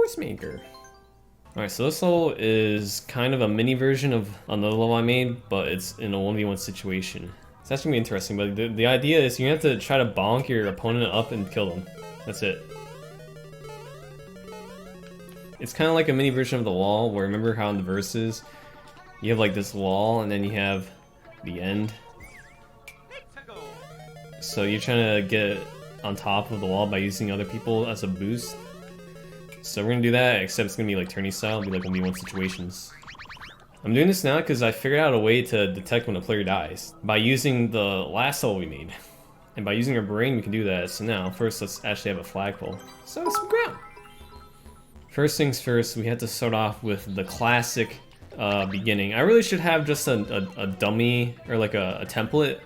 force maker. Alright, so this level is kind of a mini version of another level I made, but it's in a 1v1 situation. It's actually gonna be interesting, but the idea is you have to try to bonk your opponent up and kill them. That's it. It's kind of like a mini version of the wall, where remember how in the verses, you have like this wall and then you have the end. So you're trying to get on top of the wall by using other people as a boost. So we're gonna do that, except it's gonna be like tourney style, it'll be like 1v1 situations. I'm doing this now because I figured out a way to detect when a player dies by using the last level we made. And by using our brain, we can do that. So now, first let's actually have a flagpole. So some ground. First things first, we have to start off with the classic beginning. I really should have just a dummy or like a template,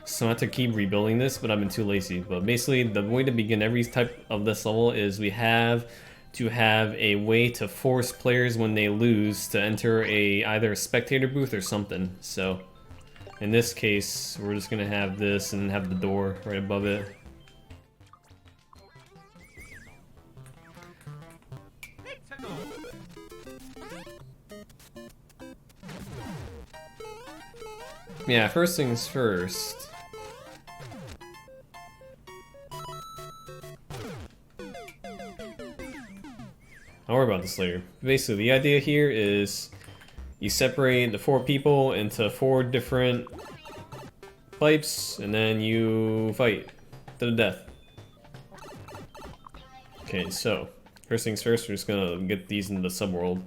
so I have to keep rebuilding this, but I've been too lazy. But basically, the way to begin every type of this level is we have to have a way to force players when they lose to enter either a spectator booth or something. So in this case, we're just gonna have this and have the door right above it. Yeah, first things first. I'll worry about this later. Basically, the idea here is you separate the 4 people into 4 different pipes, and then you fight to the death. Okay, so first things first, we're just gonna get these into the subworld.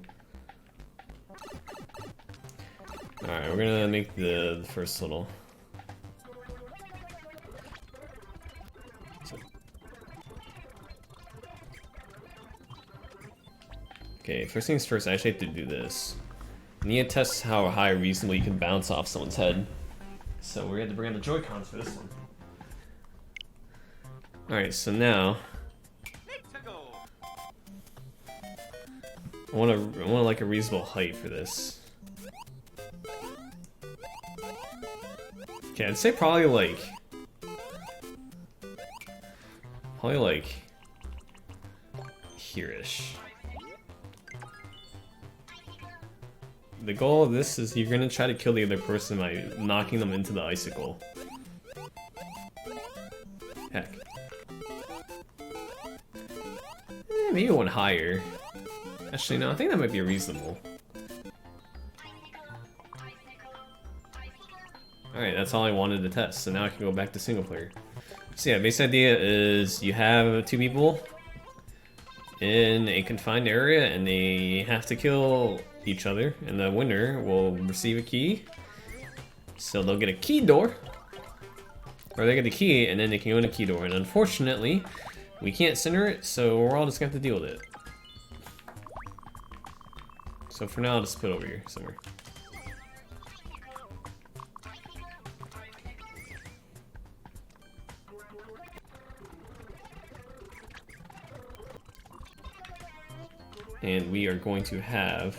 Alright, we're gonna make the first little. Okay, first things first, I actually have to do this. I need to test how high reasonably you can bounce off someone's head. So we have to bring in the Joy-Cons for this one. Alright, so now I want like a reasonable height for this. Okay, I'd say probably like here-ish. The goal of this is you're gonna try to kill the other person by knocking them into the icicle. Heck. Maybe one higher. Actually, no, I think that might be reasonable. Alright, that's all I wanted to test, so now I can go back to single player. So yeah, base idea is you have 2 people in a confined area and they have to kill each other, and the winner will receive a key. So they'll get a key door, or they get the key and then they can go in a key door, and unfortunately we can't center it, so we're all just gonna have to deal with it. So for now I'll just put it over here somewhere. And we are going to have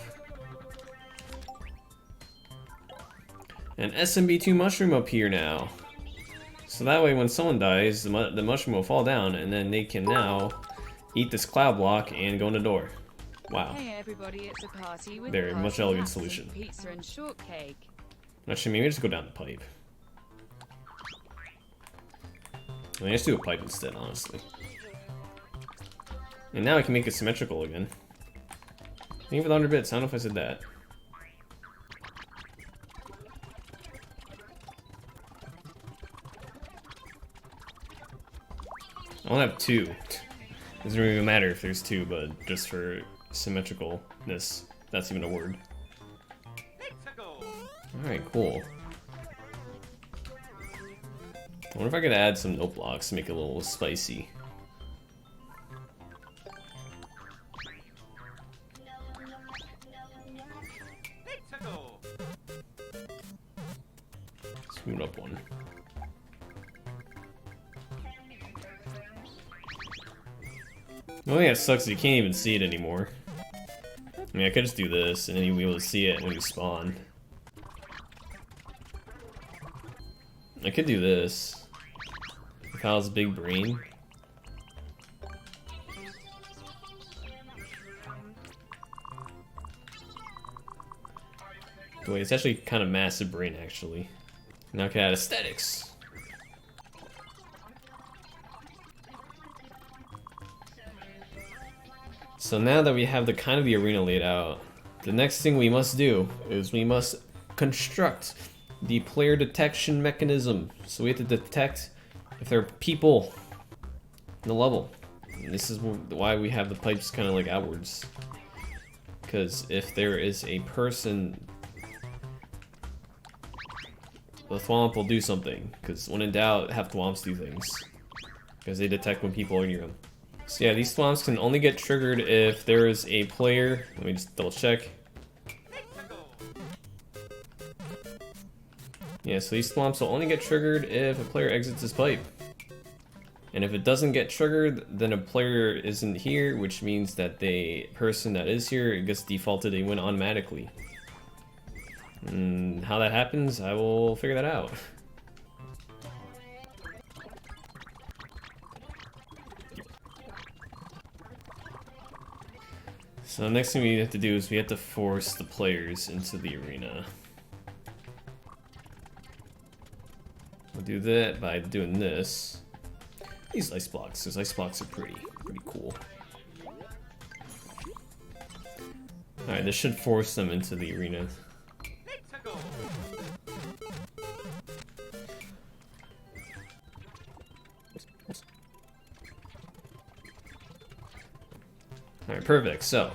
an SMB2 mushroom up here now. So that way when someone dies, the mushroom will fall down and then they can now eat this cloud block and go in the door. Wow. Hey everybody, it's a party with Very much elegant solution. Pizza and shortcake. Actually, maybe just go down the pipe. I mean, just do a pipe instead, honestly. And now I can make it symmetrical again. Even with 100 bits, I don't know if I said that. I want to have 2. Doesn't really matter if there's 2, but just for symmetricalness, that's even a word. Alright, cool. I wonder if I could add some note blocks to make it a little spicy. Let's move it up 1. The only thing that sucks is you can't even see it anymore. I mean, I could just do this, and then you'll be able to see it when you spawn. I could do this. Kyle's big brain. Wait, it's actually kind of massive brain actually. Now I can add aesthetics. So now that we have the kind of the arena laid out, the next thing we must do is we must construct the player detection mechanism. So we have to detect if there are people in the level. And this is why we have the pipes kind of like outwards. Because if there is a person, the thwomp will do something. Because when in doubt, have thwomps do things. Because they detect when people are near them. So yeah, these thwomps can only get triggered if there is a player. Let me just double check. Yeah, so these thwomps will only get triggered if a player exits his pipe. And if it doesn't get triggered, then a player isn't here, which means that the person that is here, it gets defaulted a win automatically. And how that happens, I will figure that out. So the next thing we have to do is we have to force the players into the arena. We'll do that by doing this. These ice blocks, because ice blocks are pretty cool. Alright, this should force them into the arena. Alright, perfect. So,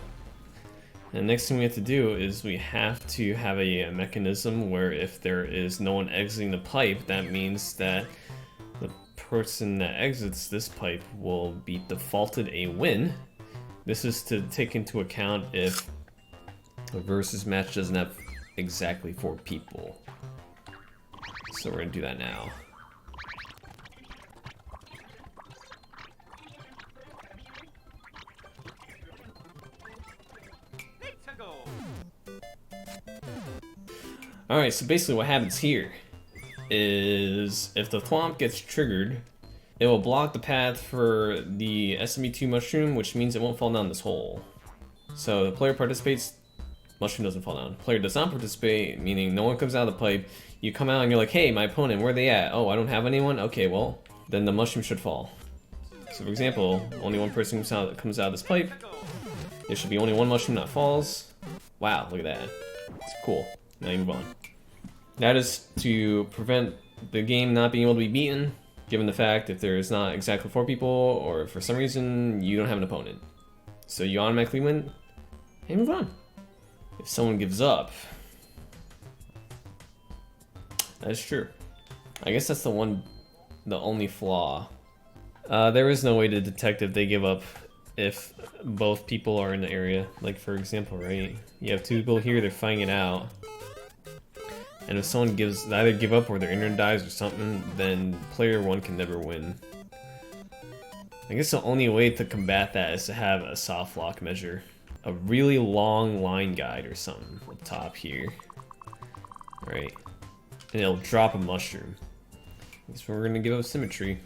the next thing we have to do is we have to have a mechanism where if there is no one exiting the pipe, that means that the person that exits this pipe will be defaulted a win. This is to take into account if the versus match doesn't have exactly 4 people. So we're gonna do that now. Alright, so basically what happens here is if the thwomp gets triggered, it will block the path for the SME2 mushroom, which means it won't fall down this hole. So the player participates, mushroom doesn't fall down. Player does not participate, meaning no one comes out of the pipe. You come out and you're like, hey, my opponent, where are they at? Oh, I don't have anyone? Okay, well, then the mushroom should fall. So for example, only one person comes out of this pipe. There should be only one mushroom that falls. Wow, look at that. It's cool. Now you move on. That is to prevent the game not being able to be beaten, given the fact if there's not exactly 4 people, or for some reason you don't have an opponent. So you automatically win, and move on. If someone gives up, that is true. I guess that's the only flaw. There is no way to detect if they give up if both people are in the area. Like for example, right? You have 2 people here, they're fighting it out. And if someone either give up or their internet dies or something, then player 1 can never win. I guess the only way to combat that is to have a soft lock measure. A really long line guide or something up top here. Right. And it'll drop a mushroom. That's where we're gonna give up symmetry.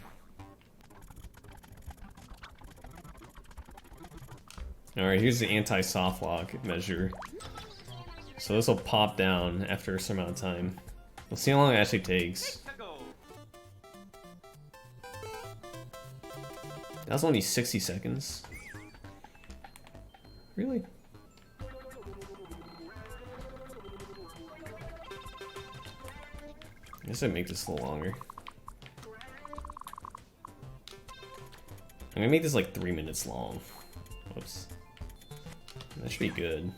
Alright, here's the anti-soft lock measure. So this will pop down after a certain amount of time. We'll see how long it actually takes. That was only 60 seconds. Really? I guess I'd make this a little longer. I'm gonna make this like 3 minutes long. Whoops. That should be good.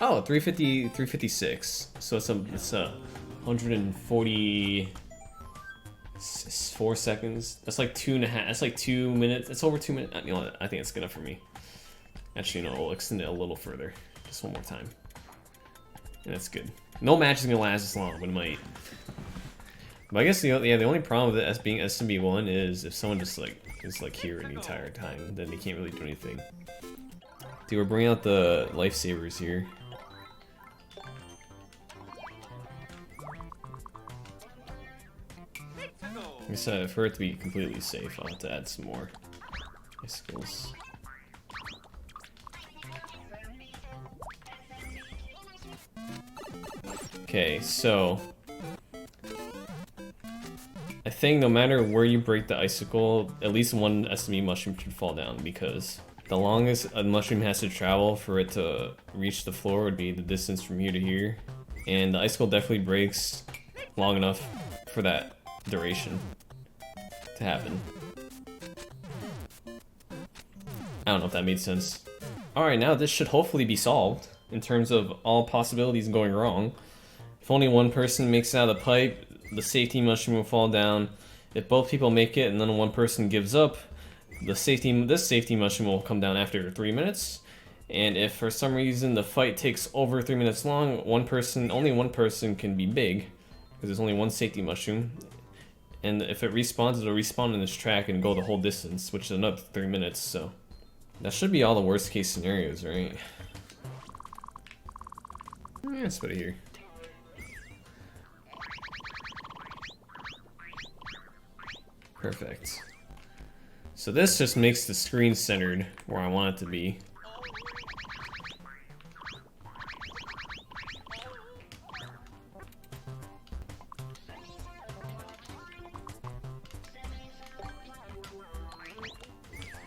Oh, 356. So it's a 144 seconds. That's like 2.5. That's like 2 minutes. That's over 2 minutes. You know what? I think it's good enough for me. Actually, no, we'll extend it a little further. Just one more time. And that's good. No match is gonna last this long, but it might. But I guess the only problem with it as being SMB1 is if someone just like is like here the entire time, then they can't really do anything. Dude, we're bringing out the lifesavers here. Like I said, for it to be completely safe, I'll have to add some more icicles. Okay, so I think no matter where you break the icicle, at least one SME mushroom should fall down, because the longest a mushroom has to travel for it to reach the floor would be the distance from here to here. And the icicle definitely breaks long enough for that duration to happen. I don't know if that made sense. Alright, now this should hopefully be solved in terms of all possibilities going wrong. If only one person makes it out of the pipe, the safety mushroom will fall down. If both people make it and then one person gives up, this safety mushroom will come down after 3 minutes. And if for some reason the fight takes over 3 minutes long, only one person can be big, because there's only one safety mushroom. And if it respawns, it'll respawn in this track and go the whole distance, which is another 3 minutes, so that should be all the worst case scenarios, right? Yeah, let's put it here. Perfect. So this just makes the screen centered where I want it to be.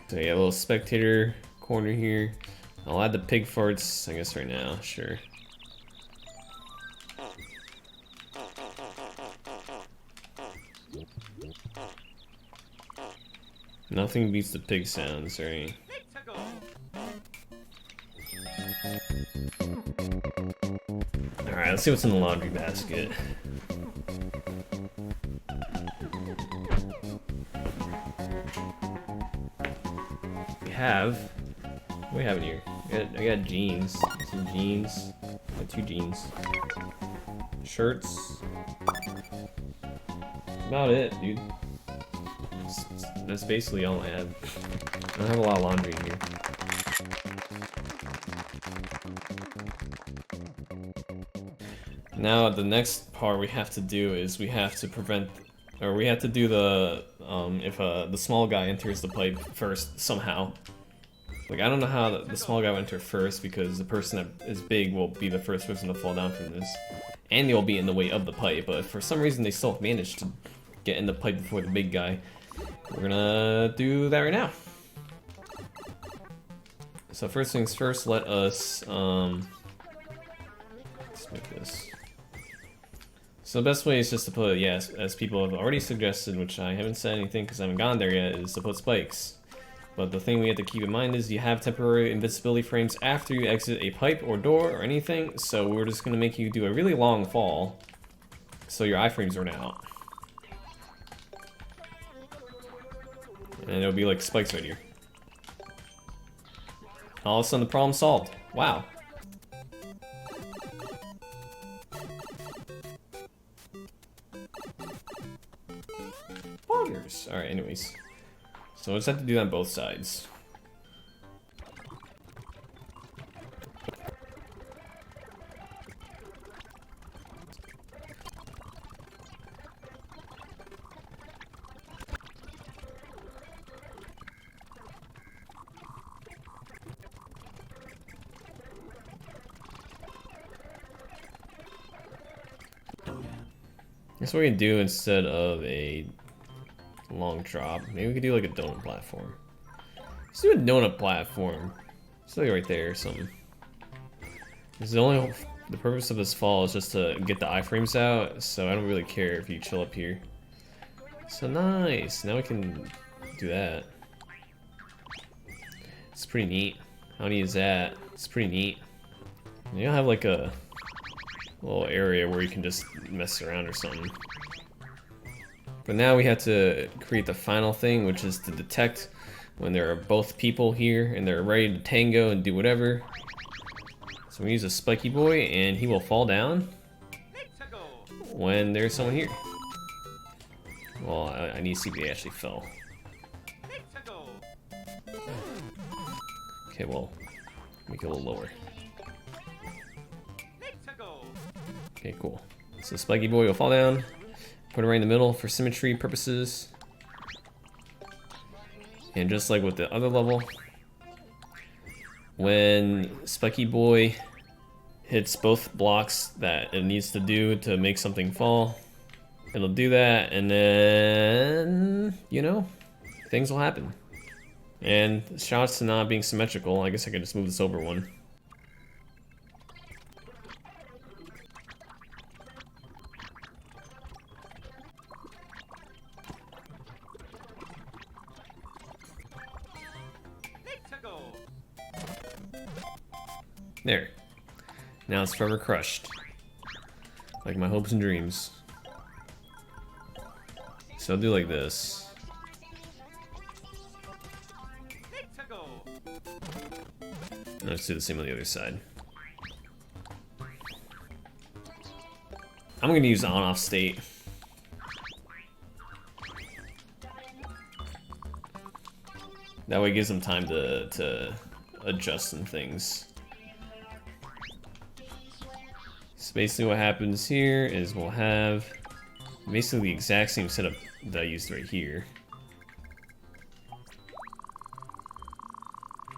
So yeah, a little spectator corner here. I'll add the pig farts, I guess, right now, sure. Nothing beats the pig sounds, right? Alright, let's see what's in the laundry basket. What do we have in here? I got jeans. Some jeans. I got 2 jeans. Shirts. That's about it, dude. That's basically all I have. I don't have a lot of laundry in here. Now the next part we have to do is we have to do the if the small guy enters the pipe first somehow. Like, I don't know how the small guy will enter first, because the person that is big will be the first person to fall down from this, and they'll be in the way of the pipe. But if for some reason they still manage to get in the pipe before the big guy, we're gonna do that right now. So first things first, let us let's make this. So the best way is just to put, yes, as people have already suggested, which I haven't said anything because I haven't gone there yet, is to put spikes. But the thing we have to keep in mind is you have temporary invincibility frames after you exit a pipe or door or anything, so we're just gonna make you do a really long fall so your iframes run out. And it'll be like spikes right here. All of a sudden the problem's solved. Wow. Poggers. Alright, anyways. So we'll just have to do that on both sides. That's what we can do instead of a long drop. Maybe we could do like a donut platform. Let's do a donut platform. It's like right there or something. The purpose of this fall is just to get the iframes out, so I don't really care if you chill up here. So nice. Now we can do that. It's pretty neat. How neat is that? It's pretty neat. You'll have like a little area where you can just mess around or something. But now we have to create the final thing, which is to detect when there are both people here and they're ready to tango and do whatever. So we use a spiky boy and he will fall down when there's someone here. Well, I need to see if he actually fell. Okay, well, make it a little lower. Okay, cool. So spiky boy will fall down. Put it right in the middle for symmetry purposes. And just like with the other level, when Spiky Boy hits both blocks that it needs to do to make something fall, it'll do that, and then, you know, things will happen. And shouts to not being symmetrical. I guess I could just move this over one. There. Now it's forever crushed. Like my hopes and dreams. So I'll do like this. And let's do the same on the other side. I'm gonna use on-off state. That way it gives them time to adjust some things. So basically what happens here is we'll have basically the exact same setup that I used right here.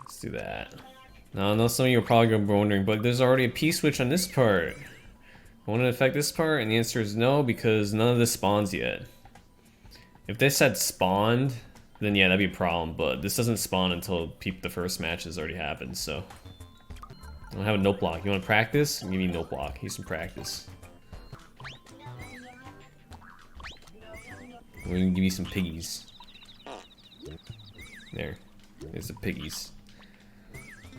Let's do that. Now I know some of you are probably going to be wondering, but there's already a P-switch on this part. Won't it affect this part? And the answer is no, because none of this spawns yet. If this had spawned, then yeah, that'd be a problem, but this doesn't spawn until the first match has already happened, so. I don't have a note block. You want to practice? Give me a note block. Here's some practice. We're gonna give you some piggies. There. There's the piggies.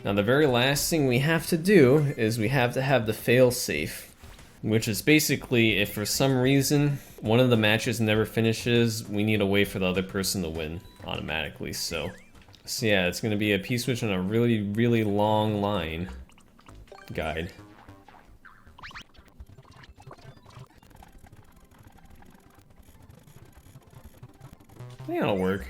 Now the very last thing we have to do is we have to have the fail-safe, which is basically if for some reason one of the matches never finishes, we need a way for the other person to win automatically. So yeah, it's gonna be a P-switch on a really, really long line guide. I think that'll work.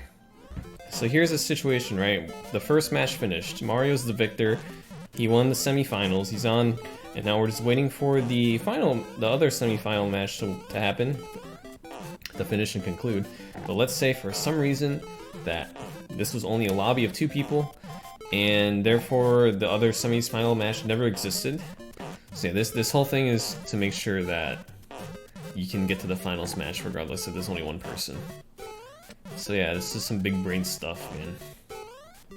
So here's the situation, right? The first match finished. Mario's the victor. He won the semifinals. He's on, and now we're just waiting for the other semifinal match to happen, to finish and conclude. But let's say for some reason that this was only a lobby of 2 people, and therefore the other semi-final match never existed. So yeah, this whole thing is to make sure that you can get to the finals match regardless if there's only 1 person. So yeah, this is some big brain stuff, man.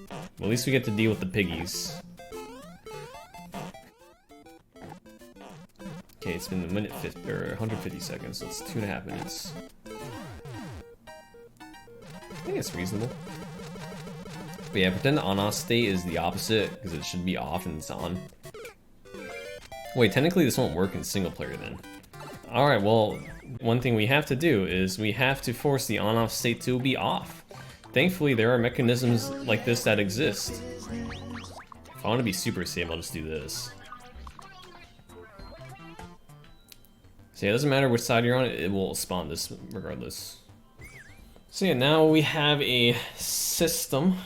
Well, at least we get to deal with the piggies. Okay, it's been a minute 50, or 150 seconds, so it's 2.5 minutes. I think it's reasonable. But yeah, pretend the on-off state is the opposite, because it should be off and it's on. Wait, technically this won't work in single player then. Alright, well, one thing we have to do is we have to force the on-off state to be off. Thankfully, there are mechanisms like this that exist. If I want to be super safe, I'll just do this. So yeah, it doesn't matter which side you're on, it will spawn this regardless. So yeah, now we have a system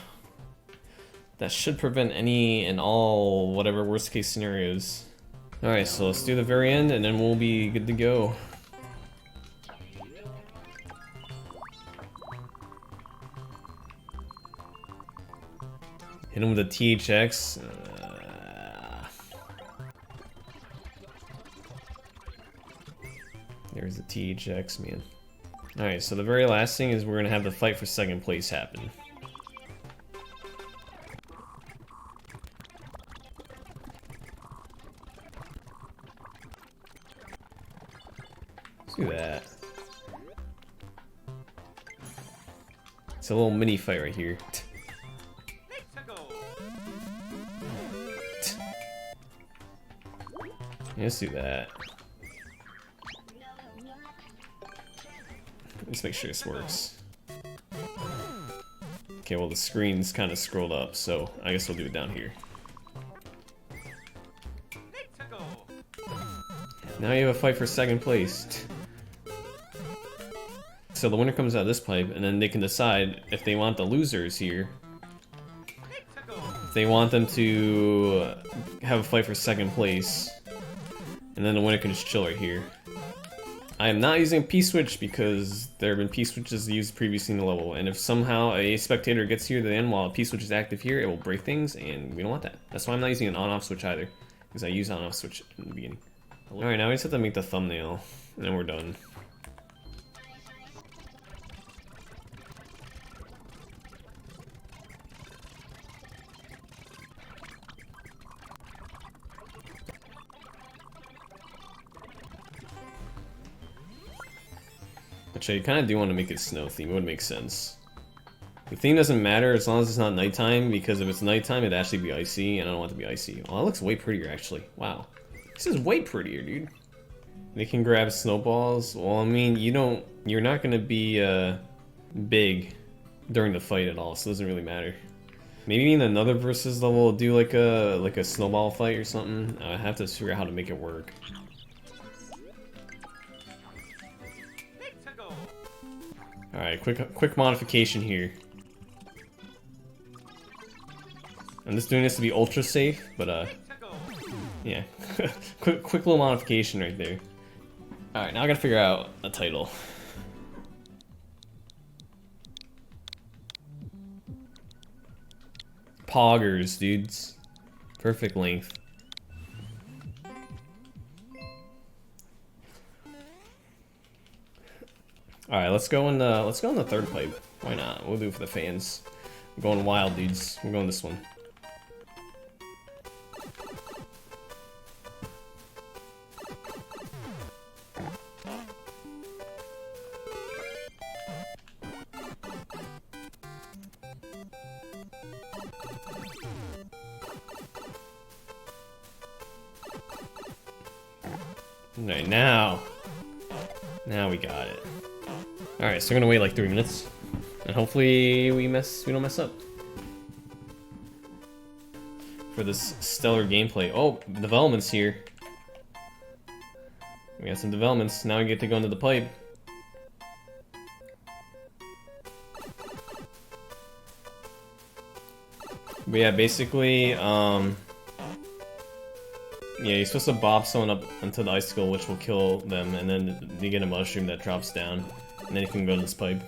that should prevent any and all whatever worst case scenarios. Alright, so let's do the very end and then we'll be good to go. Hit him with a THX. There's the THX, man. Alright, so the very last thing is we're gonna have the fight for second place happen. Let's do that. It's a little mini fight right here. Let's do that. Let's make sure this works. Okay, well the screen's kind of scrolled up, so I guess we'll do it down here. Now you have a fight for second place. So the winner comes out of this pipe, and then they can decide if they want the losers here. If they want them to have a fight for second place. And then the winner can just chill right here. I am not using a P-switch because there have been P-switches used previously in the level, and if somehow a spectator gets here to the end while a P-switch is active here, it will break things, and we don't want that. That's why I'm not using an on-off switch either. Because I use on off switch in the beginning. Alright, now we just have to make the thumbnail, and then we're done. Actually, I kind of do want to make it snow theme. It would make sense. The theme doesn't matter as long as it's not nighttime, because if it's nighttime, it'd actually be icy, and I don't want it to be icy. Well, that looks way prettier, actually. Wow. This is way prettier, dude. They can grab snowballs. Well, I mean, you're not gonna be, big during the fight at all, so it doesn't really matter. Maybe in another versus level, do like a snowball fight or something. I have to figure out how to make it work. Alright, quick modification here. I'm just doing this to be ultra safe, but yeah. quick little modification right there. Alright, now I gotta figure out a title. Poggers, dudes. Perfect length. Alright, let's go in the third pipe. Why not? We'll do it for the fans. We're going wild, dudes. We're going this one. Alright, now we got it. Alright, so we're gonna wait like 3 minutes. And hopefully we don't mess up. For this stellar gameplay. Oh, developments here. We got some developments. Now we get to go into the pipe. But yeah, basically, yeah, you're supposed to bob someone up onto the icicle, which will kill them, and then you get a mushroom that drops down, and then you can go to this pipe.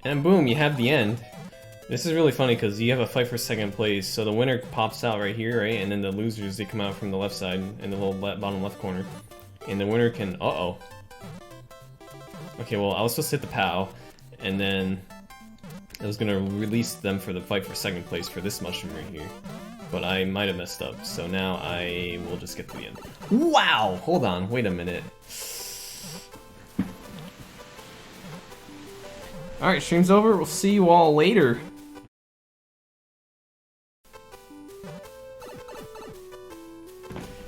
And boom, you have the end. This is really funny because you have a fight for second place, so the winner pops out right here, right? And then the losers, they come out from the left side, in the little bottom left corner. And the winner can... Uh-oh. Okay, well, I was supposed to hit the POW, and then I was gonna release them for the fight for second place for this mushroom right here. But I might have messed up, so now I will just get to the end. Wow! Hold on, wait a minute. Alright, stream's over. We'll see you all later.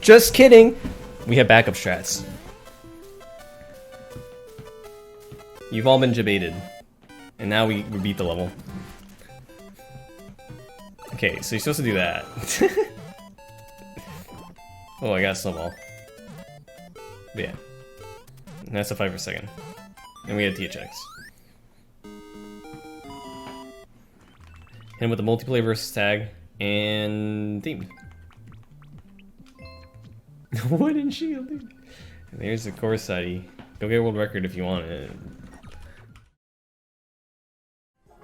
Just kidding! We have backup strats. You've all been debated. And now we beat the level. Okay, so you're supposed to do that. Oh, I got a snowball. But yeah. And that's a 5 per second. And we had THX. Hit him with the multiplayer versus tag and theme. Wooden shield, dude. And there's the Corsati. Go get a world record if you want it.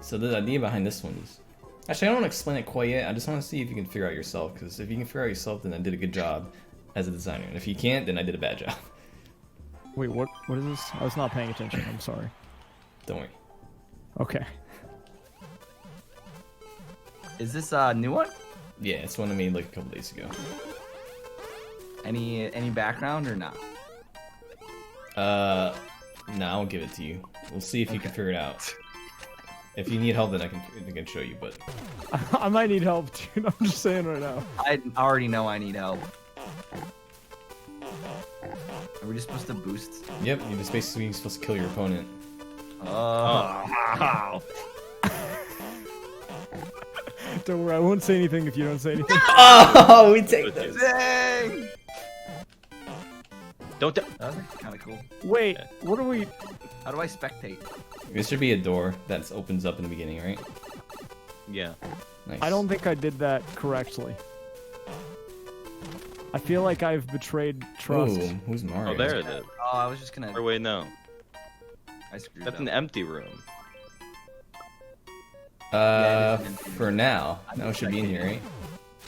So the idea behind this one is... Actually, I don't want to explain it quite yet. I just want to see if you can figure out yourself. Because if you can figure out yourself, then I did a good job as a designer. And if you can't, then I did a bad job. Wait, what is this? I was not paying attention. I'm sorry. Don't worry. Okay. Is this a new one? Yeah, it's one I made like a couple days ago. Any background or not? No, I'll give it to you. We'll see if you can figure it out. If you need help, then I can show you, but... I might need help, dude. I'm just saying right now. I already know I need help. Are we just supposed to boost? Yep, you're just basically supposed to kill your opponent. Oh. Don't worry, I won't say anything if you don't say anything. Oh, we take those. Dang! Don't. That was kind of cool. Wait, what are we... How do I spectate? There should be a door that opens up in the beginning, right? Yeah. Nice. I don't think I did that correctly. I feel like I've betrayed trust. Ooh, who's Mario? Oh, there it is. Oh, I was just gonna... Or wait, no. I screwed That's up. an empty room. For now. Now it should be in here, right?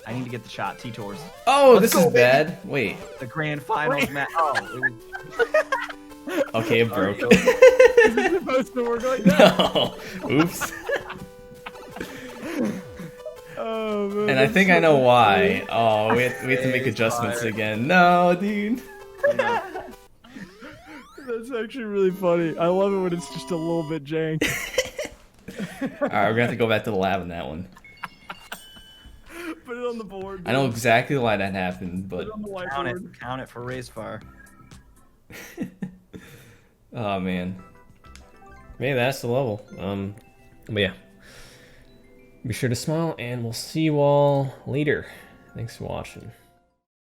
I need to get the shot. T-Tours. Oh, Let's this go, is baby. bad. Wait. The grand finals match. Oh, it was... Okay, it broke. Alright, Is it supposed to work like that? No. Oops. Oh, man, And I that's think I so know funny. why. Oh, we have to make It's adjustments fire. again. No, dude. That's actually really funny. I love it when it's just a little bit jank. Alright, we're gonna have to go back to the lab on that one. Put it on the board. I know exactly why that happened, Put but it on the Count whiteboard. it. Count it for race fire. oh man. Maybe that's the level. But yeah. Be sure to smile, and we'll see you all later. Thanks for watching.